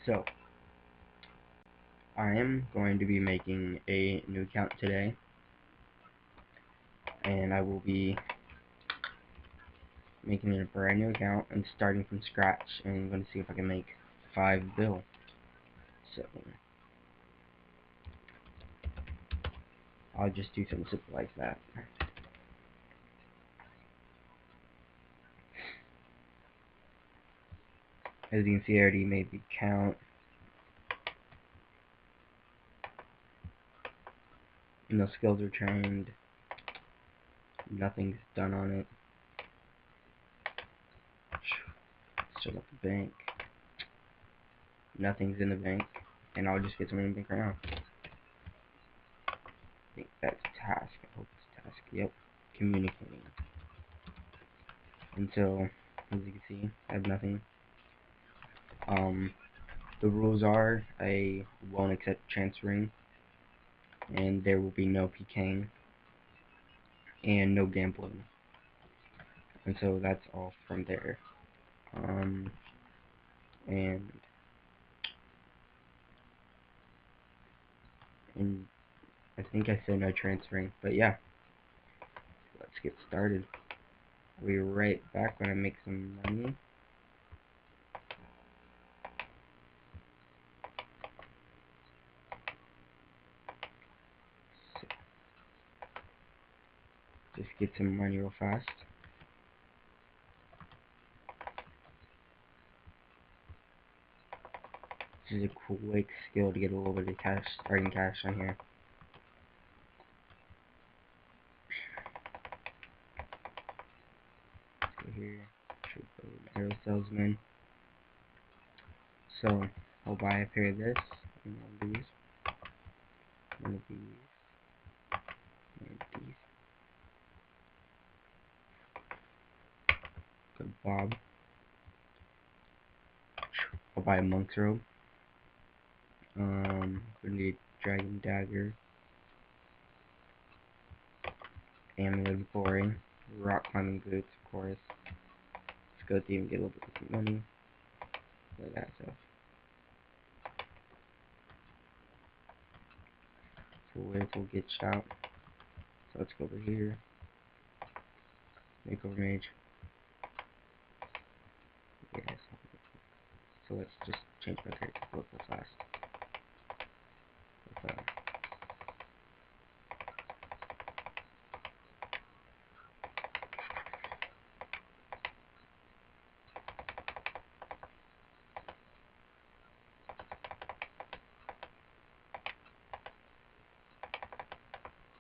So, I am going to be making a new account today, and I will be making a brand new account and starting from scratch, and I'm going to see if I can make 5 bill. So, I'll just do something simple like that. As you can see, I already made the account. No skills are trained. Nothing's done on it. Start up the bank. Nothing's in the bank. And I'll just get some in the bank right now. I think that's task. I hope it's task. Yep. Communicating. And so, as you can see, I have nothing. The rules are I won't accept transferring, and there will be no PKing, and no gambling. And so that's all from there. And I think I said no transferring, but yeah, let's get started. I'll be right back when I make some money. So, just get some money real fast. This is a quick skill to get a little bit of cash, starting cash on here. Let's go here. Should go arrow salesman. So I'll buy a pair of this and one of these. One of these. One of these. Good Bob. I'll buy a monk's robe. Gonna need dragon dagger. Amulet boring. Rock climbing boots, of course. Let's go through and get a little bit of money. Like that stuff. So wait till it gets out. So let's go over here. Make over mage. Yes. So let's just change my character real fast.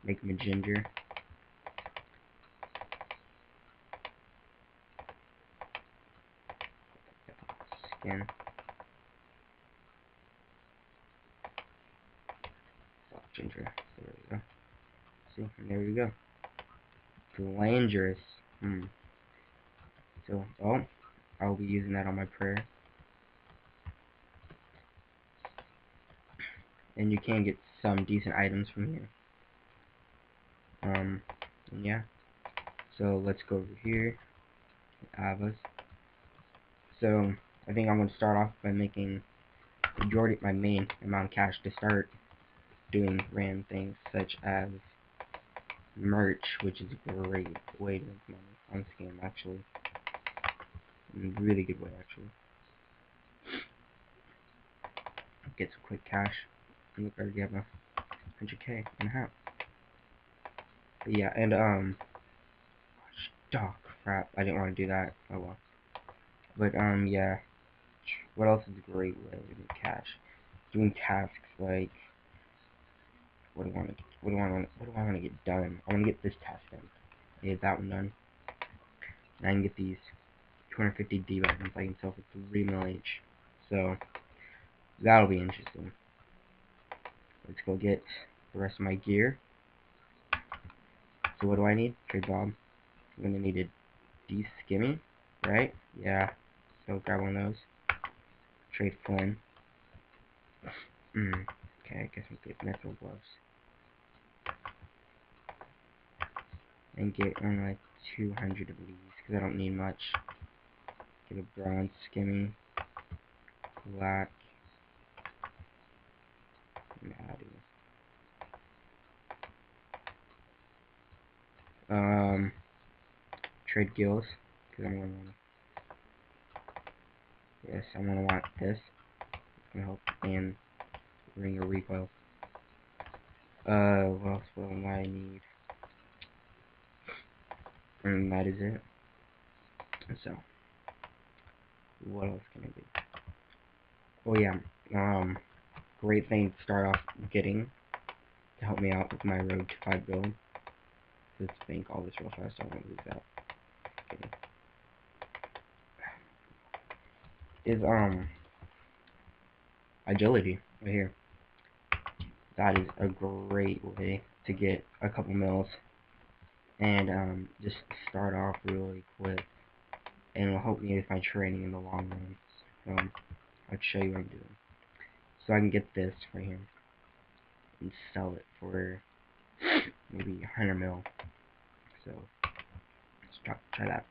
Make him a ginger. Skin. Soft ginger. So there we go. See, and there we go. Dangerous. So, oh, I'll be using that on my prayer. And you can get some decent items from here. And yeah. So let's go over here. Avas. So I think I'm gonna start off by making majority my main amount of cash to start doing random things such as merch, which is a great way to make money on this game actually. A really good way actually. Get some quick cash. And look, I already have a 100k in a hat. But yeah, and oh crap, I didn't want to do that. Oh well. But yeah. What else is a great way to make cash? Doing tasks like what do I want to get done? I want to get this task done. Get that one done. And I can get these 250 D items I can sell for 3 mil each. So that'll be interesting. Let's go get the rest of my gear. So what do I need? Trade Bob. I'm gonna need a D skimmy, right? Yeah. So grab one of those. Trade Flynn. Okay, I guess we get mithril gloves. And get only like 200 of these because I don't need much. Get a bronze skimmy. Black. I'm adding trade guilds because I'm gonna yes I'm gonna want this. It's gonna help and ring a recoil. What else will I need? And that is it. So what else can I do? Oh yeah, great thing to start off getting to help me out with my road to 5 build. Let's bank all this real fast. I don't want to lose that. Okay. Is agility right here. That is a great way to get a couple mils and just start off really quick, and it'll help me with my training in the long run. So I'll show you what I'm doing. So I can get this right here and sell it for maybe 100 mil. So let's try that.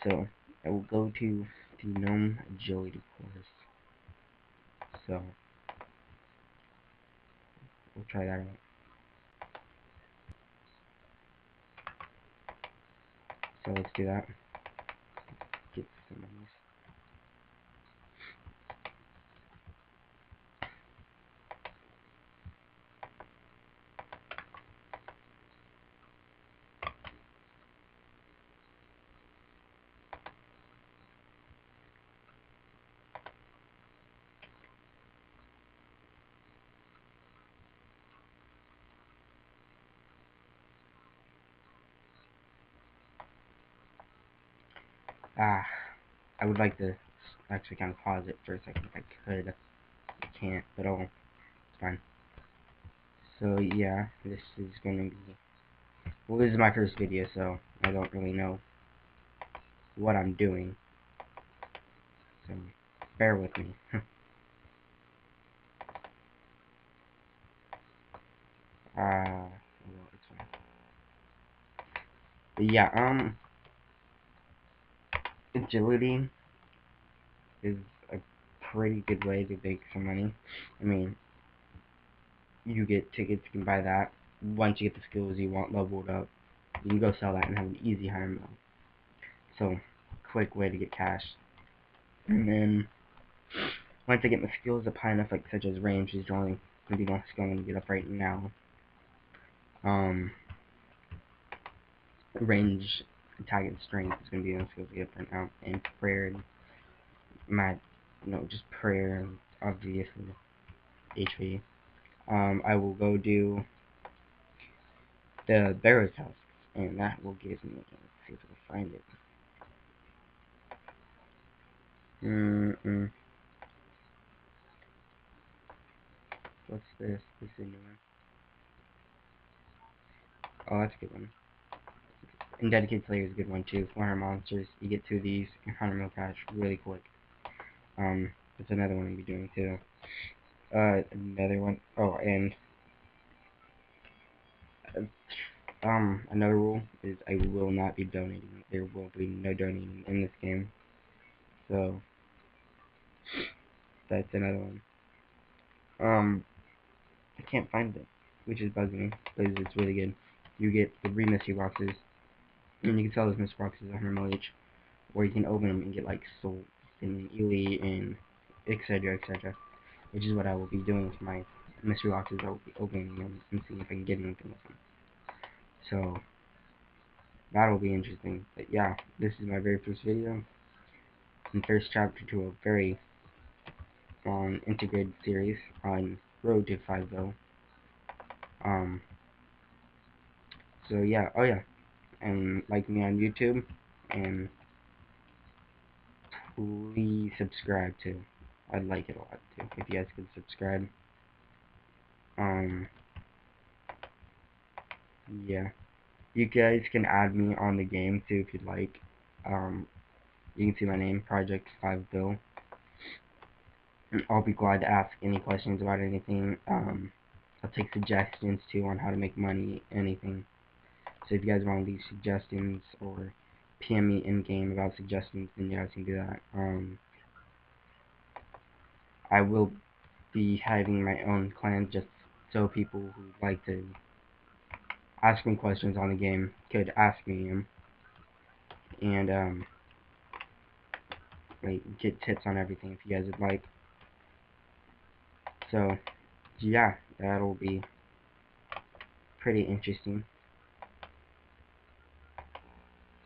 So I will go to the gnome agility course. So we'll try that out. So let's do that. Get some monies. I would like to actually kind of pause it for a second if I could. I can't, but oh, it's fine. So yeah, this is going to be, well, this is my first video, so I don't really know what I'm doing. So bear with me. Well, it's fine. But yeah, agility is a pretty good way to make some money. I mean, you get tickets, you can buy that. Once you get the skills you want leveled up, you can go sell that and have an easy 100 mil. So, quick way to get cash. And then, once I get my skills up high enough, like such as range, is the only maybe the only skill I'm gonna get up right now. Range, attack, and strength is gonna be the only skills I get up right now. And prayer, and just prayer, and obviously HP. I will go do the barrow tasks, and that will give me. Let's see if I can find it. What's this? This is a new one. Oh, that's a good one. And Dedicated Slayer is a good one too. 400 monsters, you get 2 of these, and 100 mil cash really quick. That's another one I'll be doing too. Another one. Oh, and another rule is I will not be donating. There will be no donating in this game. So that's another one. I can't find it, which is bugging me, because it's really good. You get the 3 mystery boxes, and you can sell those mystery boxes 100 mil each, or you can open them and get like souls and elite and etc. etc. Which is what I will be doing with my mystery boxes. I will be opening them and seeing if I can get anything with them. So that will be interesting. But yeah, this is my very first video and first chapter to a very integrated series on Road to 5 Um, so yeah, oh yeah, and like me on YouTube, and please subscribe too. I'd like it a lot too if you guys could subscribe. Um, yeah, you guys can add me on the game too if you'd like. Um, you can see my name, Project 5 Bill. I'll be glad to ask any questions about anything. I'll take suggestions too on how to make money, anything. So if you guys want to leave suggestions or PM me in game about suggestions, then you guys can do that. I will be having my own clan just so people who like to ask me questions on the game could ask me them, and like get tips on everything if you guys would like. So yeah, that'll be pretty interesting.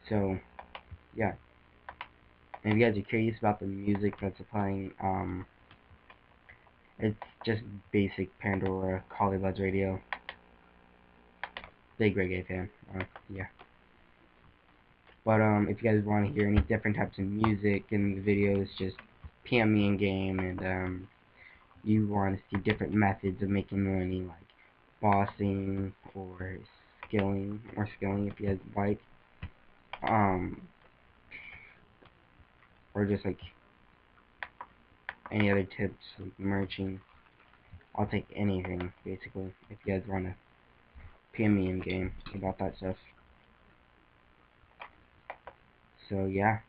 So yeah, and if you guys are curious about the music that's playing, it's just basic Pandora Collie Buds radio. Big reggae fan. Yeah. But if you guys want to hear any different types of music in the videos, just PM me in game, and you want to see different methods of making money, like bossing or skilling if you guys like, um, or just like any other tips like merching. I'll take anything basically if you guys want to PM me in game about that stuff. So yeah.